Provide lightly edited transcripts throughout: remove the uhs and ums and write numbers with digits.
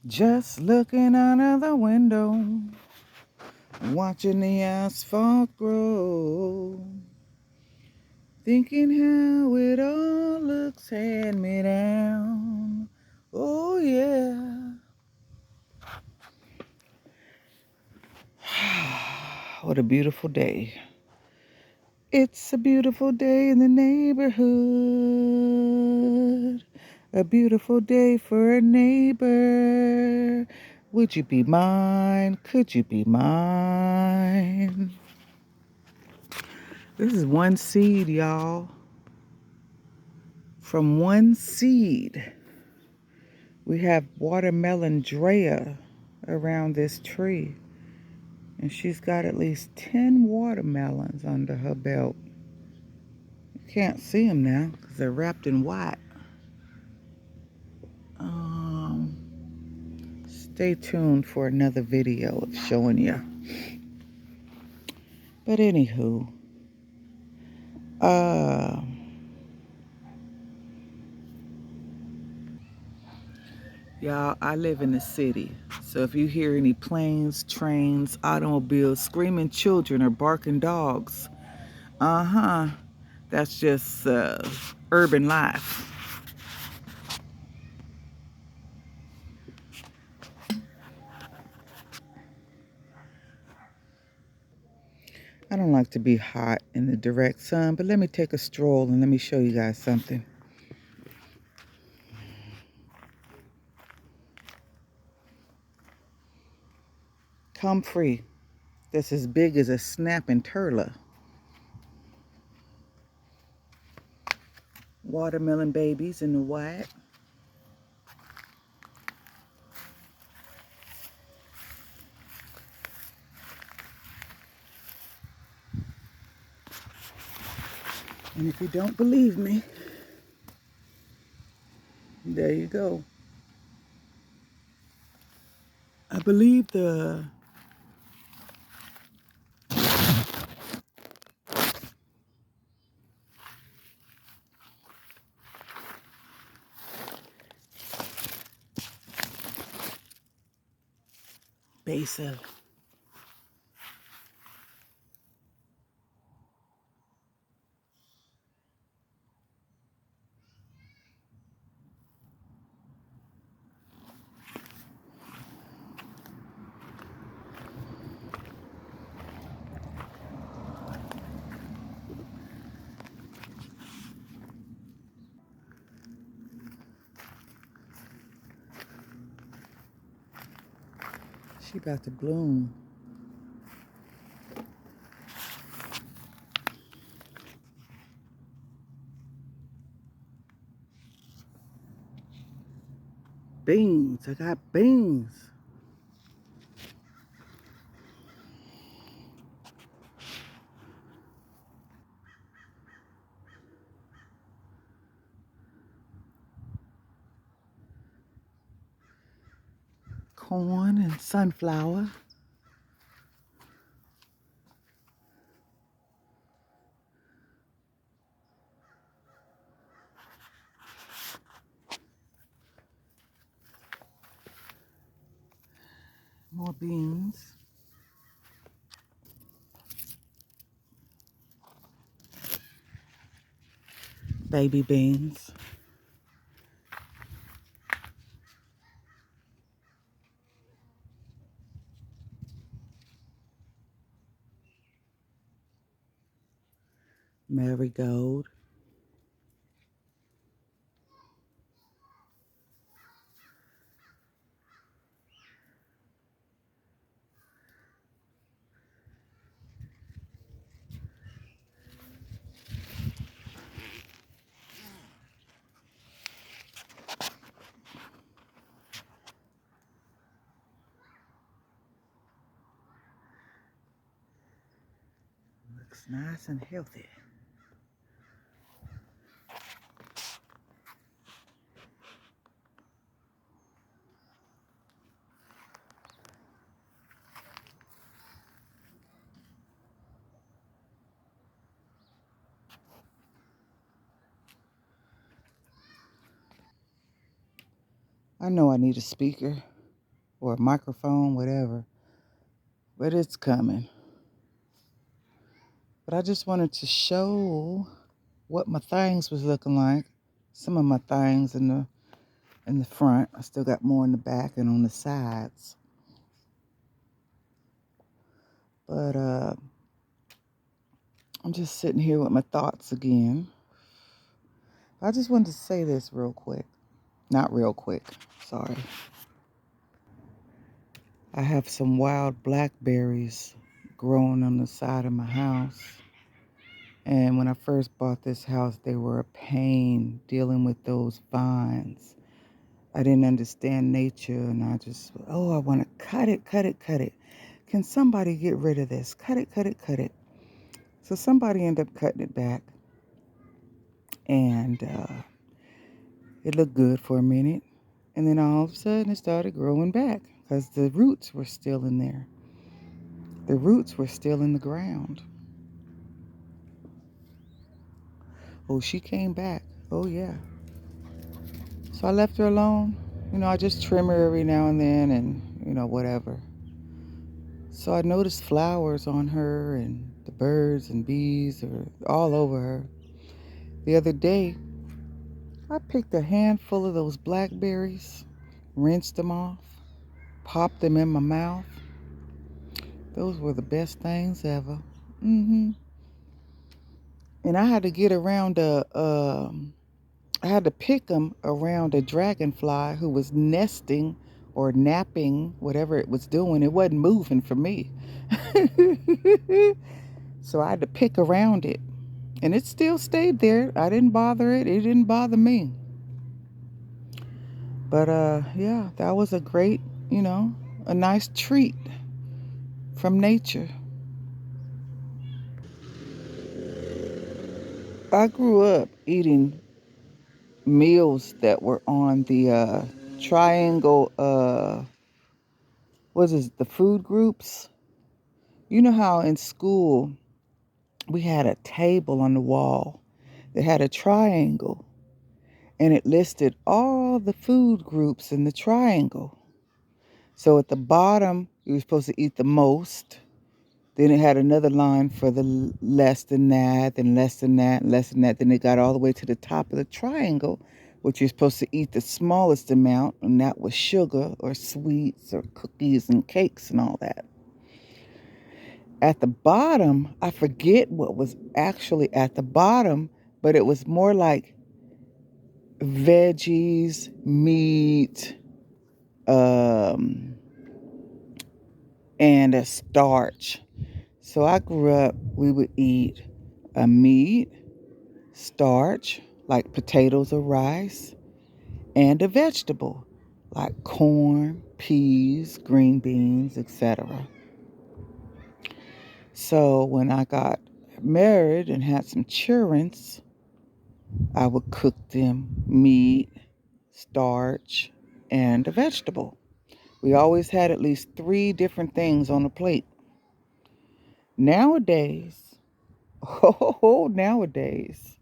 Just looking out of the window, watching the asphalt grow, thinking how it all looks hand me down. Oh yeah. What a beautiful day. It's a beautiful day in the neighborhood. A beautiful day for a neighbor. Would you be mine? Could you be mine? This is one seed, y'all. From one seed, we have watermelon Drea around this tree. And she's got at least 10 watermelons under her belt. You can't see them now because they're wrapped in white. Stay tuned for another video of showing you. But anywho, y'all, I live in the city. So if you hear any planes, trains, automobiles, screaming children, or barking dogs, that's just urban life. I don't like to be hot in the direct sun, but let me take a stroll and let me show you guys something. Comfrey, that's as big as a snapping turtle. Watermelon babies in the white. And if you don't believe me, there you go. I believe the base of she about to bloom. Beans, I got beans. Corn and sunflower. More beans. Baby beans. Marigold. Looks nice and healthy. I know I need a speaker. or a microphone, whatever. But it's coming. But I just wanted to show what my things was looking like. Some of my things in the front. I still got more in the back and on the sides. But I'm just sitting here with my thoughts again. I just wanted to say this real quick. Not real quick. Sorry. I have some wild blackberries growing on the side of my house. And when I first bought this house, they were a pain dealing with those vines. I didn't understand nature, and I just, oh, I want to cut it, cut it, cut it. Can somebody get rid of this? Cut it, cut it, cut it. So somebody ended up cutting it back, and it looked good for a minute. And then all of a sudden, it started growing back because the roots were still in there. The roots were still in the ground. Oh, she came back. Oh, yeah. So I left her alone. I just trim her every now and then and, whatever. So I noticed flowers on her and the birds and bees are all over her. The other day, I picked a handful of those blackberries, rinsed them off, popped them in my mouth. Those were the best things ever. And I had to get around I had to pick them around a dragonfly who was nesting or napping, whatever it was doing. It wasn't moving for me. So I had to pick around it. And it still stayed there. I didn't bother it. It didn't bother me. But yeah, that was a great, a nice treat from nature. I grew up eating meals that were on the triangle what is it, the food groups. You know how in school we had a table on the wall that had a triangle and it listed all the food groups in the triangle. So at the bottom, you were supposed to eat the most. Then it had another line for the less than that, and less than that, and less than that. Then it got all the way to the top of the triangle, which you're supposed to eat the smallest amount, and that was sugar or sweets or cookies and cakes and all that. At the bottom, I forget what was actually at the bottom, but it was more like veggies, meat, and a starch. So I grew up, we would eat a meat, starch, like potatoes or rice, and a vegetable, like corn, peas, green beans, etc. So when I got married and had some children, I would cook them meat, starch, and a vegetable. We always had at least 3 different things on the plate. Nowadays, oh, nowadays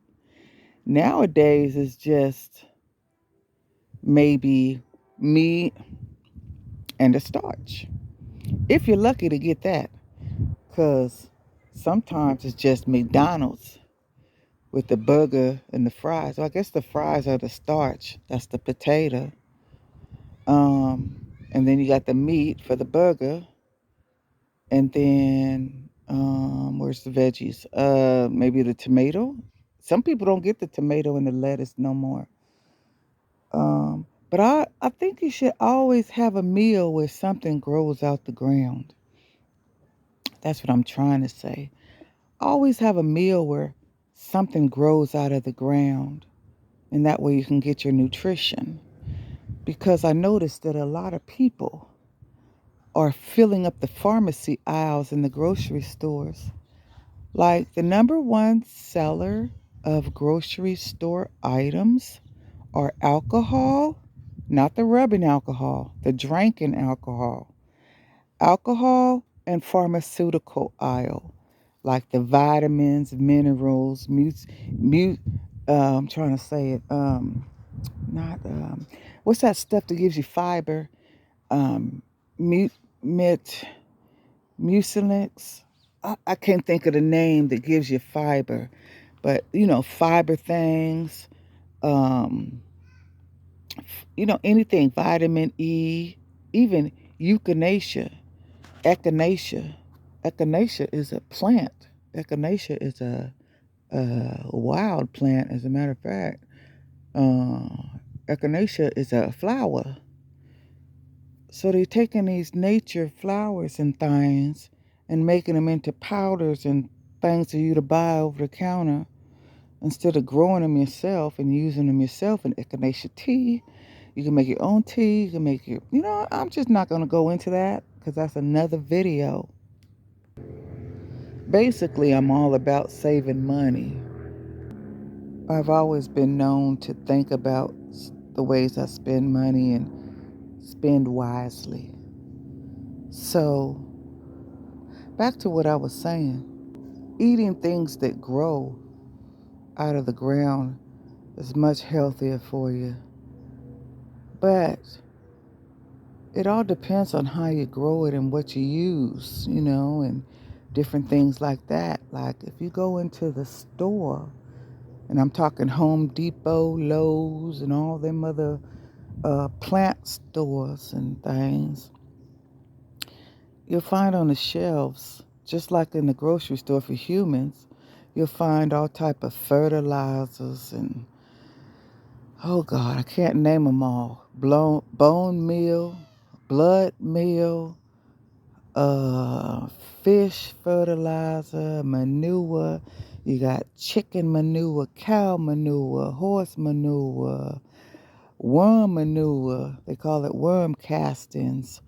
is just maybe meat and a starch. If you're lucky to get that, because sometimes it's just McDonald's with the burger and the fries. So I guess the fries are the starch. That's the potato. And then you got the meat for the burger. And then where's the veggies? Maybe the tomato. Some people don't get the tomato and the lettuce no more. But I think you should always have a meal where something grows out the ground. That's what I'm trying to say. Always have a meal where something grows out of the ground. And that way you can get your nutrition. Because I noticed that a lot of people are filling up the pharmacy aisles in the grocery stores. Like the number one seller of grocery store items are alcohol, not the rubbing alcohol, the drinking alcohol. Alcohol and pharmaceutical aisle, like the vitamins, minerals, I'm trying to say it, not, what's that stuff that gives you fiber? Mut, mit, mucinex. I can't think of the name that gives you fiber, but fiber things. Um, anything, vitamin E, even euthanasia, echinacea. Echinacea is a plant. Echinacea is a wild plant, as a matter of fact. Uh, Echinacea is a flower. So they're taking these nature flowers and things and making them into powders and things for you to buy over the counter instead of growing them yourself and using them yourself in echinacea tea. You can make your own tea. You can make your, I'm just not going to go into that because that's another video. Basically, I'm all about saving money. I've always been known to think about the ways I spend money and spend wisely. So, back to what I was saying. Eating things that grow out of the ground is much healthier for you. But it all depends on how you grow it and what you use, and different things like that. Like if you go into the store, and I'm talking Home Depot, Lowe's, and all them other plant stores and things, you'll find on the shelves, just like in the grocery store for humans, you'll find all type of fertilizers and, oh God, I can't name them all. Bone meal, blood meal, uh, fish fertilizer, manure. You got chicken manure, cow manure, horse manure, worm manure. They call it worm castings.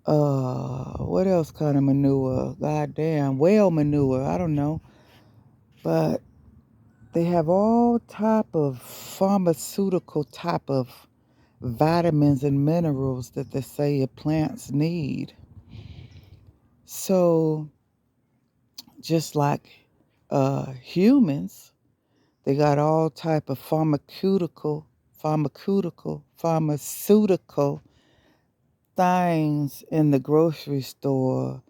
What else kind of manure? Goddamn, whale manure. I don't know, but they have all type of pharmaceutical type of vitamins and minerals that they say your plants need. So just like humans, they got all type of pharmaceutical things in the grocery store.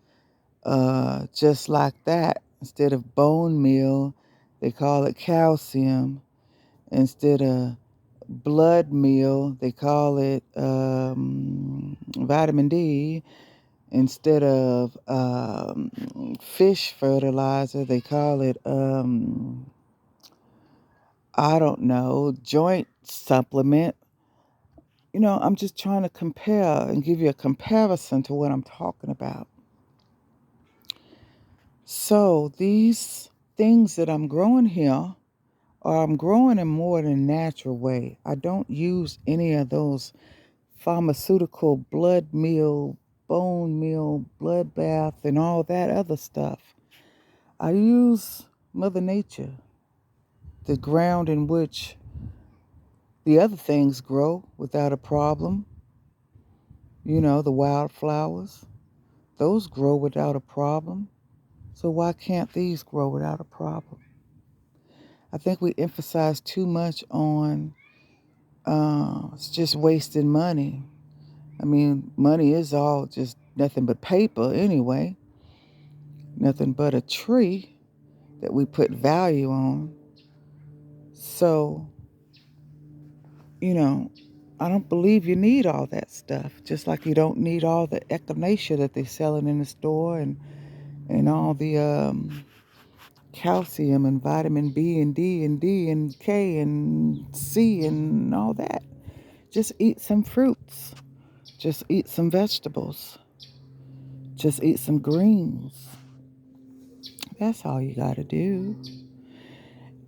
Just like that, instead of bone meal, they call it calcium. Instead of blood meal, they call it vitamin D. Instead of fish fertilizer, they call it, I don't know, joint supplement. I'm just trying to compare and give you a comparison to what I'm talking about. So these things that I'm growing here, I'm growing in more than a natural way. I don't use any of those pharmaceutical blood meal, bone meal, blood bath, and all that other stuff. I use Mother Nature, the ground in which the other things grow without a problem. The wildflowers, those grow without a problem. So why can't these grow without a problem? I think we emphasize too much on it's just wasting money. I mean, money is all just nothing but paper anyway, nothing but a tree that we put value on. So, you know, I don't believe you need all that stuff, just like you don't need all the echinacea that they're selling in the store and all the calcium and vitamin B and D and D and K and C and all that. Just eat some fruits. Just eat some vegetables. Just eat some greens. That's all you got to do.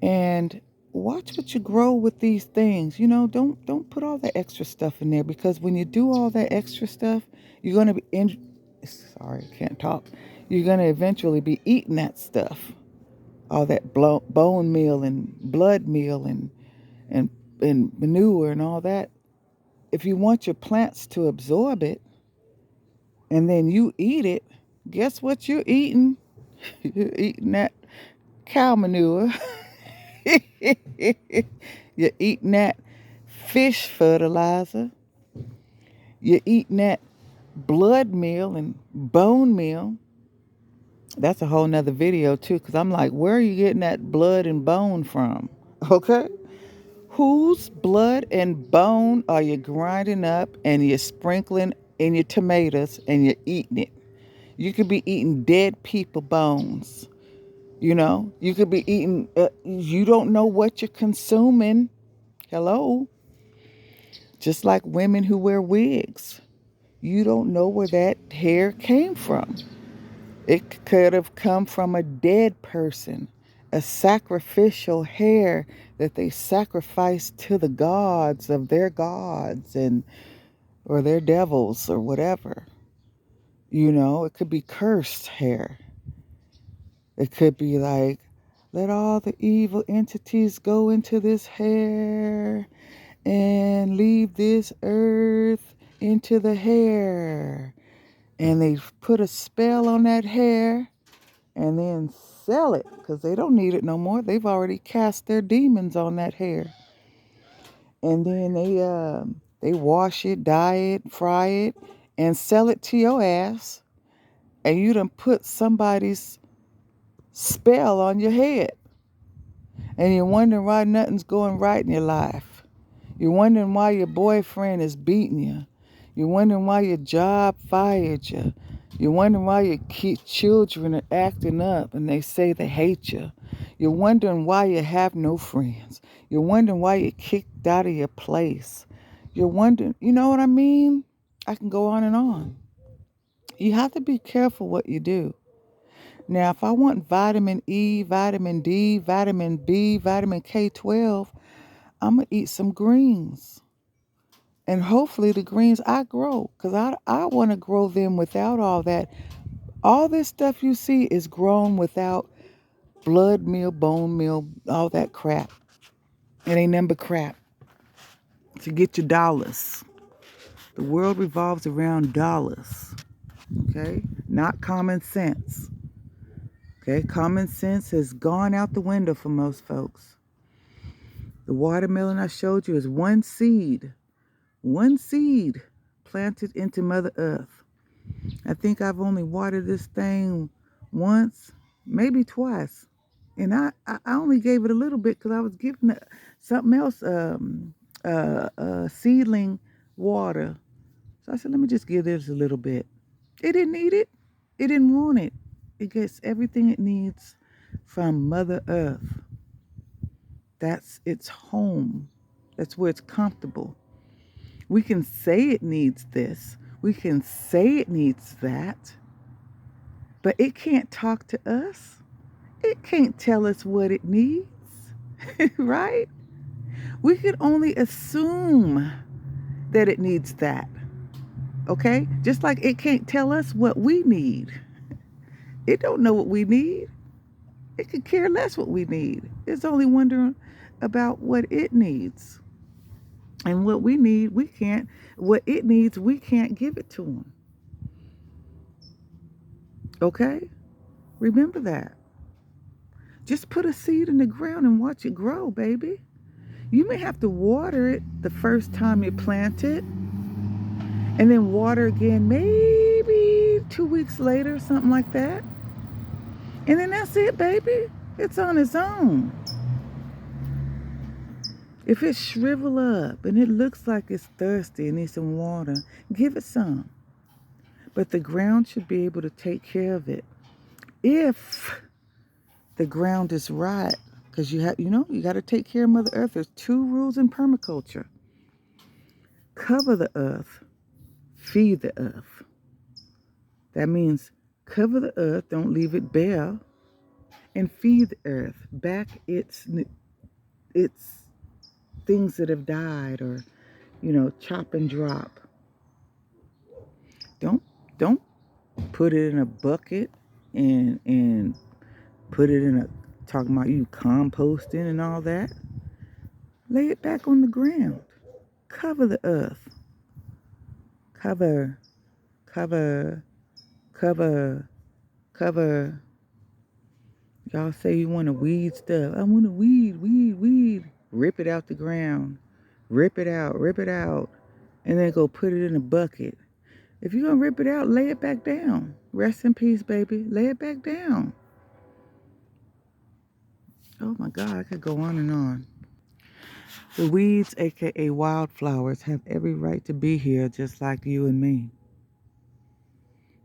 And watch what you grow with these things. Don't put all that extra stuff in there because when you do all that extra stuff, you're going to be sorry, I can't talk. You're going to eventually be eating that stuff. All that bone meal and blood meal and and manure and all that. If you want your plants to absorb it and then you eat it, guess what you're eating? You're eating that cow manure. You're eating that fish fertilizer. You're eating that blood meal and bone meal. That's a whole nother video too, because I'm like, where are you getting that blood and bone from? Okay? Whose blood and bone are you grinding up and you're sprinkling in your tomatoes and you're eating it? You could be eating dead people bones. You could be eating, you don't know what you're consuming. Hello? Just like women who wear wigs. You don't know where that hair came from. It could have come from a dead person, a sacrificial hair that they sacrificed to the gods of their gods and or their devils or whatever. It could be cursed hair. It could be like, let all the evil entities go into this hair and leave this earth into the hair. And they put a spell on that hair and then sell it because they don't need it no more. They've already cast their demons on that hair. And then they wash it, dye it, fry it, and sell it to your ass. And you done put somebody's spell on your head. And you're wondering why nothing's going right in your life. You're wondering why your boyfriend is beating you. You're wondering why your job fired you. You're wondering why your children are acting up and they say they hate you. You're wondering why you have no friends. You're wondering why you're kicked out of your place. You're wondering, you know what I mean? I can go on and on. You have to be careful what you do. Now, if I want vitamin E, vitamin D, vitamin B, vitamin K12, I'm going to eat some greens. And hopefully the greens I grow, because I want to grow them without all that. All this stuff you see is grown without blood meal, bone meal, all that crap. It ain't nothing but crap. To get your dollars. The world revolves around dollars. Okay? Not common sense. Okay? Common sense has gone out the window for most folks. The watermelon I showed you is one seed planted into Mother Earth. I think I've only watered this thing once, maybe twice. And I only gave it a little bit because I was giving it something else, seedling water. So I said, let me just give this a little bit. It didn't need it. It didn't want it. It gets everything it needs from Mother Earth. That's its home. That's where it's comfortable. We can say it needs this. We can say it needs that. But it can't talk to us. It can't tell us what it needs. Right? We can only assume that it needs that. Okay? Just like it can't tell us what we need. It don't know what we need. It could care less what we need. It's only wondering about what it needs. And what we need, what it needs, we can't give it to them. Okay? Remember that. Just put a seed in the ground and watch it grow, baby. You may have to water it the first time you plant it, and then water again maybe 2 weeks later, something like that. And then that's it, baby. It's on its own. If it shrivel up and it looks like it's thirsty and needs some water, give it some. But the ground should be able to take care of it. If the ground is right, because you got to take care of Mother Earth. There's 2 rules in permaculture. Cover the earth, feed the earth. That means cover the earth, don't leave it bare, and feed the earth back its things that have died, or chop and drop. Don't put it in a bucket and put it in a, talking about you composting and all that. Lay it back on the ground. Cover the earth. Cover, cover, cover, cover. Y'all say you want to weed stuff. I want to weed. Rip it out the ground. Rip it out. And then go put it in a bucket. If you're going to rip it out, lay it back down. Rest in peace, baby. Lay it back down. Oh my God, I could go on and on. The weeds, aka wildflowers, have every right to be here just like you and me.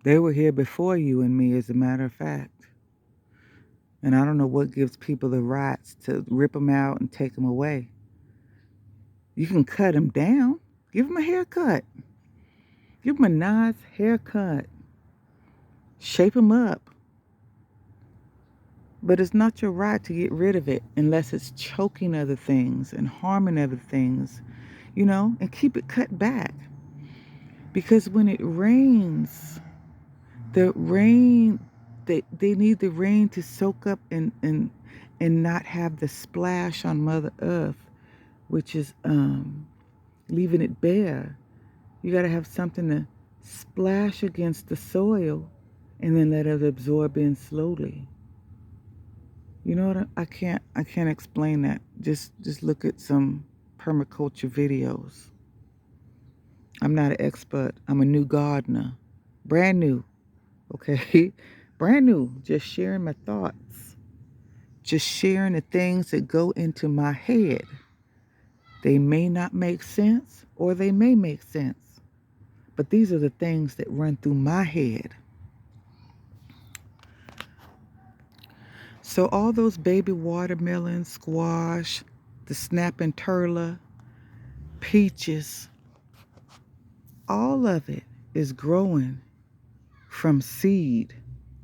They were here before you and me, as a matter of fact. And I don't know what gives people the rights to rip them out and take them away. You can cut them down. Give them a haircut. Give them a nice haircut. Shape them up. But it's not your right to get rid of it unless it's choking other things and harming other things, and keep it cut back. Because when it rains, the rain, they need the rain to soak up and not have the splash on Mother Earth, which is leaving it bare. You got to have something to splash against the soil and then let it absorb in slowly. You know what? I can't explain that. Just look at some permaculture videos. I'm not an expert. I'm a new gardener. Brand new. Okay? Brand new. Just sharing my thoughts. Just sharing the things that go into my head. They may not make sense or they may make sense. But these are the things that run through my head. So all those baby watermelons, squash, the snapping turtle, peaches, all of it is growing from seed,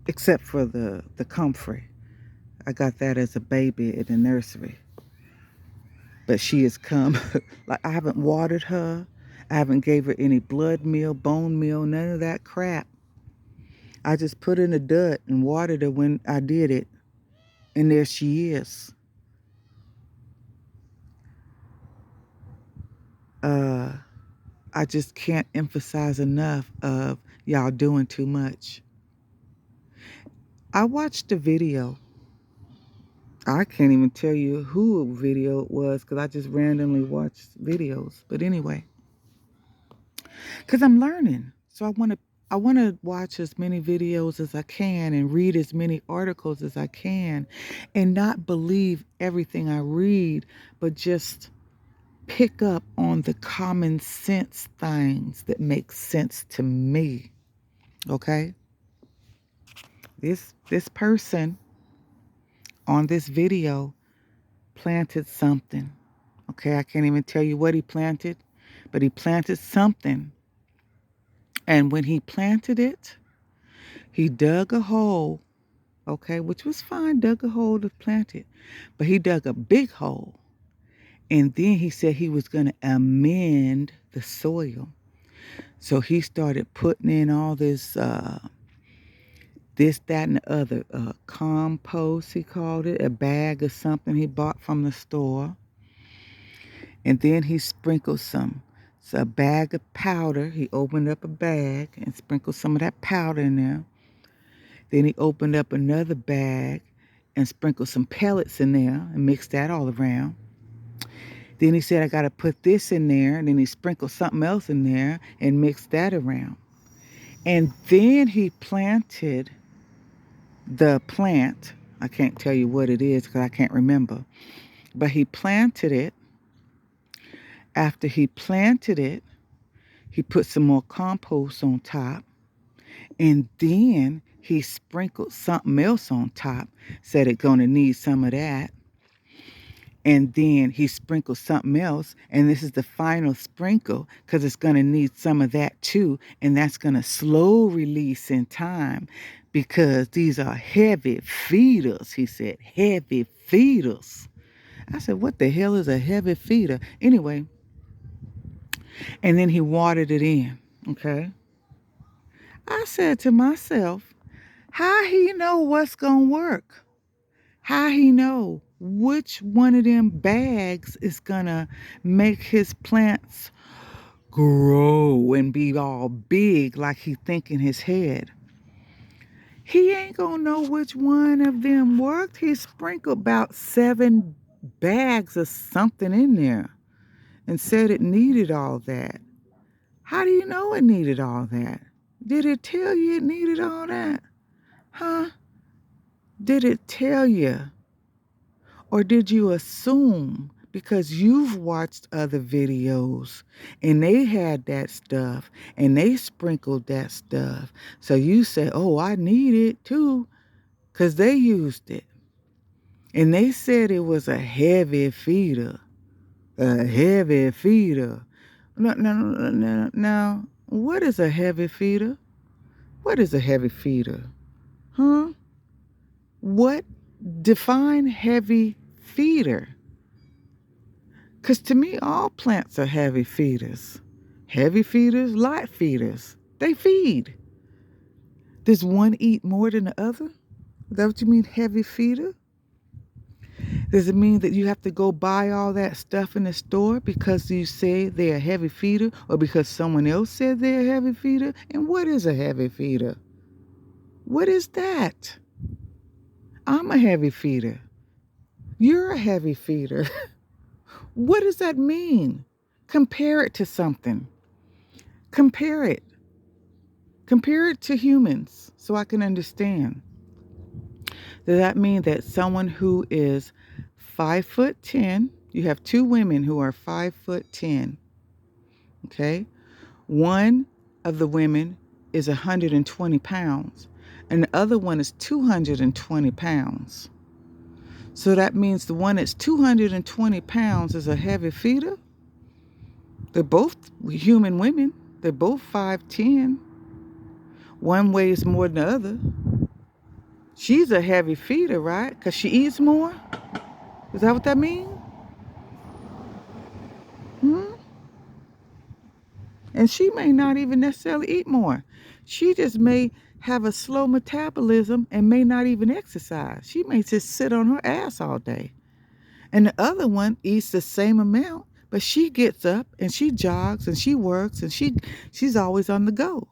except for the comfrey. I got that as a baby in the nursery. But she has come, like I haven't watered her. I haven't gave her any blood meal, bone meal, none of that crap. I just put in the dirt and watered her when I did it. And there she is. I just can't emphasize enough of y'all doing too much. I watched a video. I can't even tell you who video it was because I just randomly watched videos. But anyway, because I'm learning. So I want to watch as many videos as I can and read as many articles as I can and not believe everything I read, but just pick up on the common sense things that make sense to me. Okay? This person on this video planted something. Okay, I can't even tell you what he planted, but he planted something. And when he planted it, he dug a hole, okay, which was fine, dug a hole to plant it. But he dug a big hole. And then he said he was going to amend the soil. So he started putting in all this, that, and the other. Compost, he called it, a bag of something he bought from the store. And then he sprinkled a bag of powder. He opened up a bag and sprinkled some of that powder in there. Then he opened up another bag and sprinkled some pellets in there and mixed that all around. Then he said, I got to put this in there. And then he sprinkled something else in there and mixed that around. And then he planted the plant. I can't tell you what it is because I can't remember. But he planted it. After he planted it, he put some more compost on top. And then he sprinkled something else on top. Said it's going to need some of that. And then he sprinkled something else. And this is the final sprinkle because it's going to need some of that too. And that's going to slow release in time because these are heavy feeders. He said, heavy feeders. I said, what the hell is a heavy feeder? Anyway, and then he watered it in, okay? I said to myself, how he know what's going to work? How he know which one of them bags is going to make his plants grow and be all big like he think in his head? He ain't going to know which one of them worked. He sprinkled about 7 bags of something in there and said it needed all that. How do you know it needed all that? Did it tell you it needed all that? Huh? Did it tell you? Or did you assume because you've watched other videos and they had that stuff and they sprinkled that stuff? So you say, oh, I need it too because they used it. And they said it was a heavy feeder. A heavy feeder. Now, what is a heavy feeder? What is a heavy feeder? Huh? What? Define heavy feeder. Because to me, all plants are heavy feeders. Heavy feeders, light feeders. They feed. Does one eat more than the other? Is that what you mean, heavy feeder? Does it mean that you have to go buy all that stuff in the store because you say they're a heavy feeder or because someone else said they're a heavy feeder? And what is a heavy feeder? What is that? I'm a heavy feeder. You're a heavy feeder. What does that mean? Compare it to something. Compare it. Compare it to humans so I can understand. Does that mean that someone who is 5'10", you have two women who are 5'10", okay? One of the women is 120 pounds, and the other one is 220 pounds. So that means the one that's 220 pounds is a heavy feeder? They're both human women. They're both 5'10". One weighs more than the other. She's a heavy feeder, right? Because she eats more? Is that what that means? Hmm? And she may not even necessarily eat more. She just may have a slow metabolism and may not even exercise. She may just sit on her ass all day. And the other one eats the same amount, but she gets up and she jogs and she works and she's always on the go.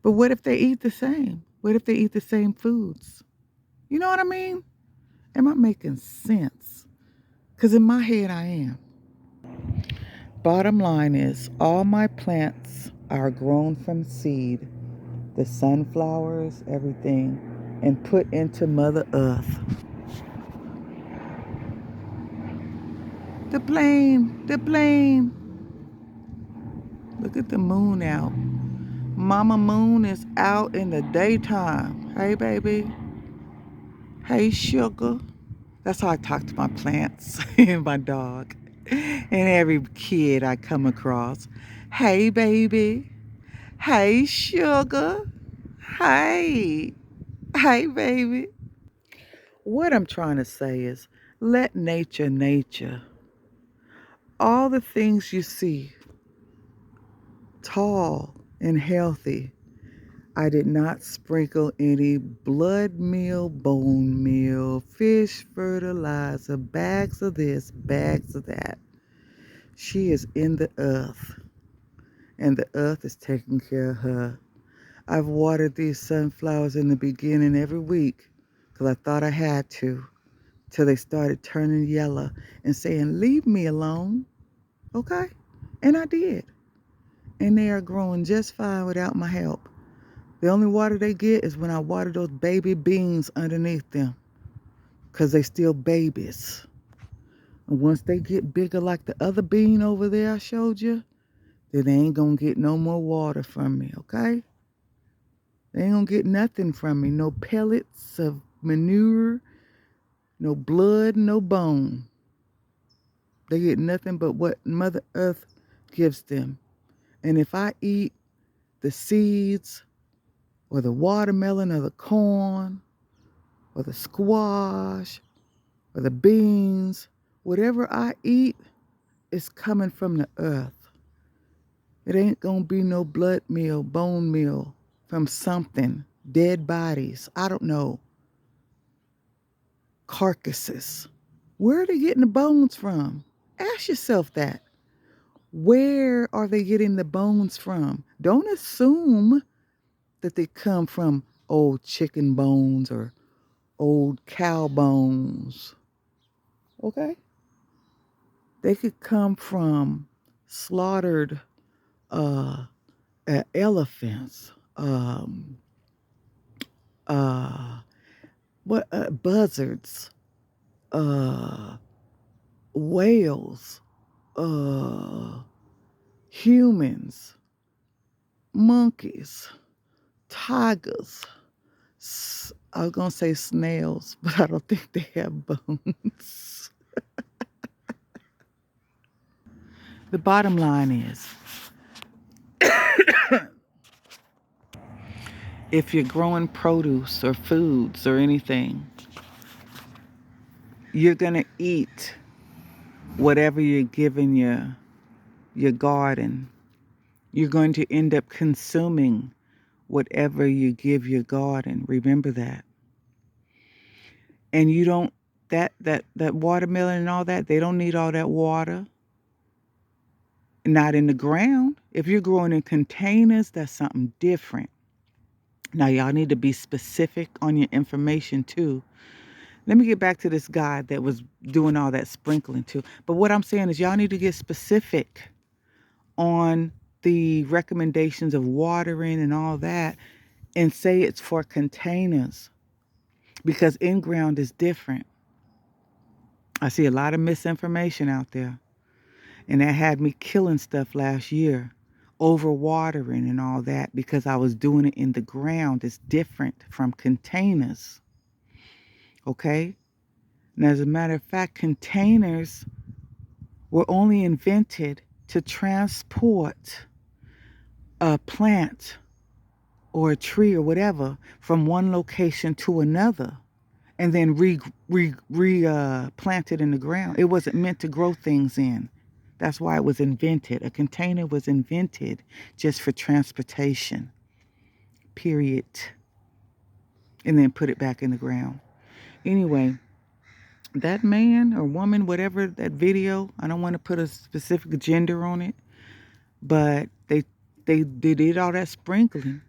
But what if they eat the same? What if they eat the same foods? You know what I mean? Am I making sense? Because in my head, I am. Bottom line is, all my plants are grown from seed, the sunflowers, everything, and put into Mother Earth. The plane. Look at the moon out. Mama Moon is out in the daytime. Hey, baby. Hey, sugar. That's how I talk to my plants and my dog and every kid I come across. Hey, baby. Hey, sugar. Hey. Hey, baby. What I'm trying to say is let nature nature. All the things you see, tall and healthy, I did not sprinkle any blood meal, bone meal, fish fertilizer, bags of this, bags of that. She is in the earth, and the earth is taking care of her. I've watered these sunflowers in the beginning every week because I thought I had to, till they started turning yellow and saying, leave me alone, okay? And I did. And they are growing just fine without my help. The only water they get is when I water those baby beans underneath them because they still babies. And once they get bigger like the other bean over there I showed you, then they ain't going to get no more water from me, okay? They ain't going to get nothing from me. No pellets of manure, no blood, no bone. They get nothing but what Mother Earth gives them. And if I eat the seeds or the watermelon or the corn or the squash or the beans, whatever I eat is coming from the earth. It ain't gonna be no blood meal, bone meal from something, dead bodies, I don't know, carcasses. Where are they getting the bones from? Ask yourself that. Where are they getting the bones from? Don't assume that they come from old chicken bones or old cow bones. Okay? They could come from slaughtered elephants, uh, buzzards, uh, whales, uh, humans, monkeys, tigers. I was gonna say snails, but I don't think they have bones. The bottom line is, if you're growing produce or foods or anything, you're gonna eat whatever you're giving your garden. You're going to end up consuming whatever you give your garden. Remember that. And you don't that watermelon and all that, they don't need all that water. Not in the ground. If you're growing in containers, that's something different. Now y'all need to be specific on your information too. Let me get back to this guy that was doing all that sprinkling too. But what I'm saying is y'all need to get specific on the recommendations of watering and all that, and say it's for containers, because in-ground is different. I see a lot of misinformation out there, and that had me killing stuff last year, over watering and all that, because I was doing it in the ground. It's different from containers. Okay? And as a matter of fact, containers were only invented to transport a plant or a tree or whatever from one location to another, and then plant it in the ground. It wasn't meant to grow things in. That's why it was invented. A container was invented just for transportation, period. And then put it back in the ground. Anyway, that man or woman, whatever that video, I don't want to put a specific gender on it, but they did all that sprinkling.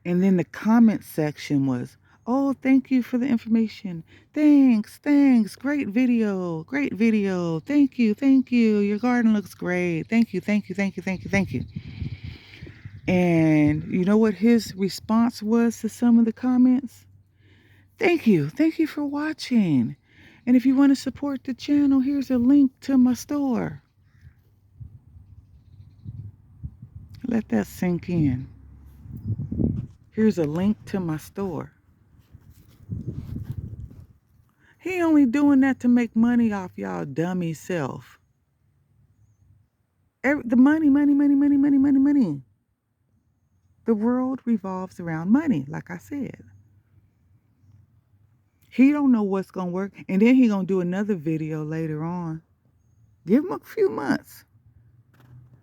And then the comment section was, oh, thank you for the information. Thanks. Great video. Thank you. Your garden looks great. Thank you. And you know what his response was to some of the comments? Thank you. Thank you for watching. And if you want to support the channel, here's a link to my store. Let that sink in. Here's a link to my store. He only doing that to make money off y'all dummy self. The money. The world revolves around money, like I said. He don't know what's going to work. And then he going to do another video later on. Give him a few months.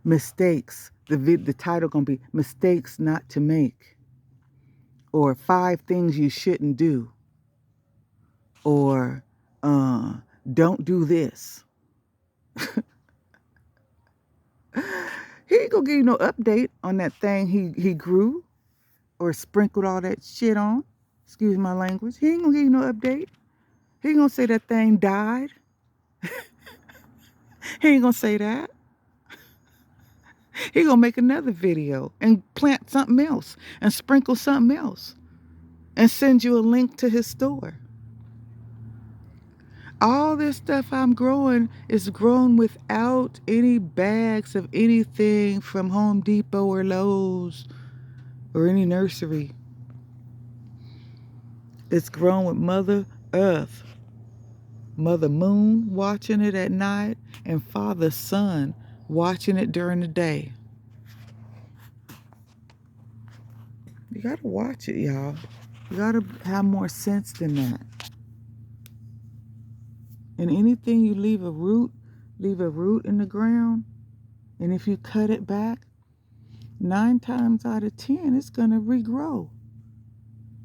Mistakes. The title going to be Mistakes Not to Make. Or 5 Things You Shouldn't Do. Or don't do this. He ain't gonna give you no update on that thing he grew or sprinkled all that shit on. Excuse my language. He ain't gonna give you no update. He ain't gonna say that thing died. He ain't gonna say that. He gonna make another video and plant something else and sprinkle something else and send you a link to his store. All this stuff I'm growing is grown without any bags of anything from Home Depot or Lowe's or any nursery. It's grown with Mother Earth, Mother Moon watching it at night, and Father Sun watching it during the day. You gotta watch it, y'all. You gotta have more sense than that. And anything you leave a root in the ground, and if you cut it back, 9 times out of 10, it's gonna regrow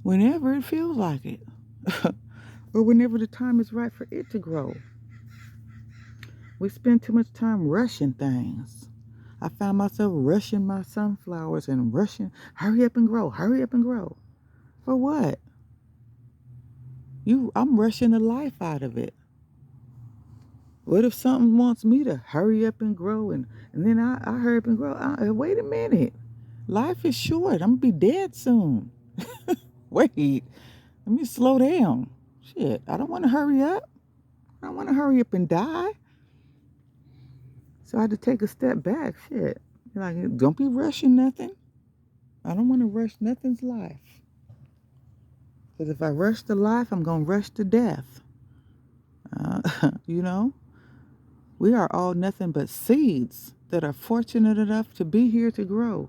whenever it feels like it. Or whenever the time is right for it to grow. We spend too much time rushing things. I found myself rushing my sunflowers and rushing, hurry up and grow. For what? I'm rushing the life out of it. What if something wants me to hurry up and grow and then I hurry up and grow? Wait a minute. Life is short. I'm going to be dead soon. Wait. Let me slow down. Shit. I don't want to hurry up. I don't want to hurry up and die. So I had to take a step back. Shit. Like, don't be rushing nothing. I don't want to rush nothing's life. Because if I rush to life, I'm going to rush to death. You know? We are all nothing but seeds that are fortunate enough to be here to grow.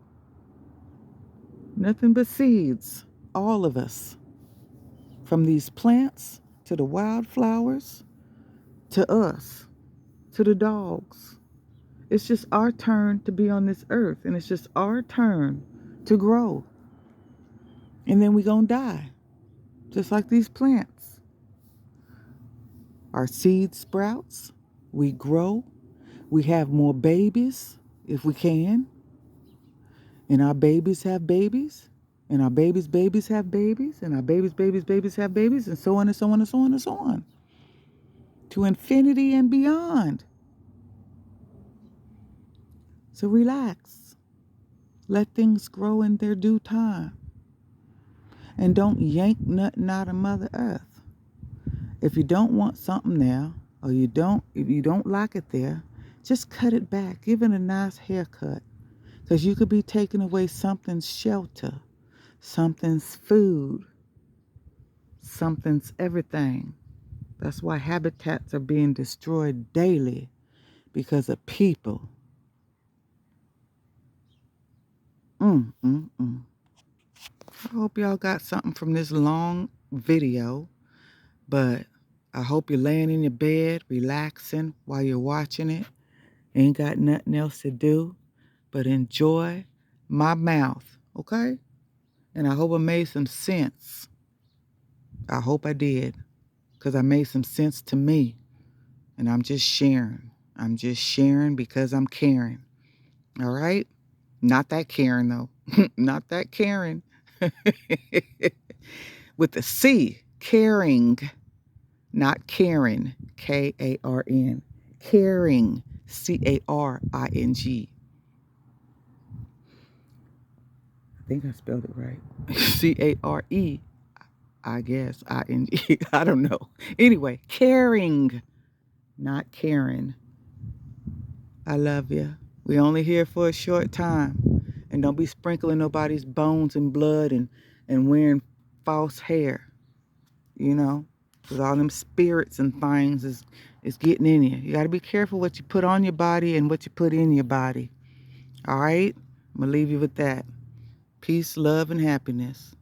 Nothing but seeds. All of us. From these plants to the wildflowers to us to the dogs. It's just our turn to be on this earth, and it's just our turn to grow. And then we gonna die, just like these plants. Our seed sprouts, we grow, we have more babies if we can, and our babies have babies, and our babies' babies have babies, and our babies' babies' babies have babies, and so on and so on and so on and so on. To infinity and beyond. So relax. Let things grow in their due time. And don't yank nothing out of Mother Earth. If you don't want something there, or if you don't like it there, just cut it back. Give it a nice haircut. Because you could be taking away something's shelter, something's food, something's everything. That's why habitats are being destroyed daily, because of people. I hope y'all got something from this long video, but I hope you're laying in your bed, relaxing while you're watching it. Ain't got nothing else to do but enjoy my mouth, okay? And I hope I made some sense. I hope I did, because I made some sense to me. And I'm just sharing. I'm just sharing because I'm caring. All right? Not that Karen, though. Not that Karen. With the C, caring, not Karen, K-A-R-N. Caring, C-A-R-I-N-G. I think I spelled it right. C-A-R-E, I guess, I-N-G. I don't know. Anyway, caring, not Karen. I love you. We only here for a short time. And don't be sprinkling nobody's bones and blood and wearing false hair. You know, because all them spirits and things is getting in you. You got to be careful what you put on your body and what you put in your body. All right? I'm going to leave you with that. Peace, love, and happiness.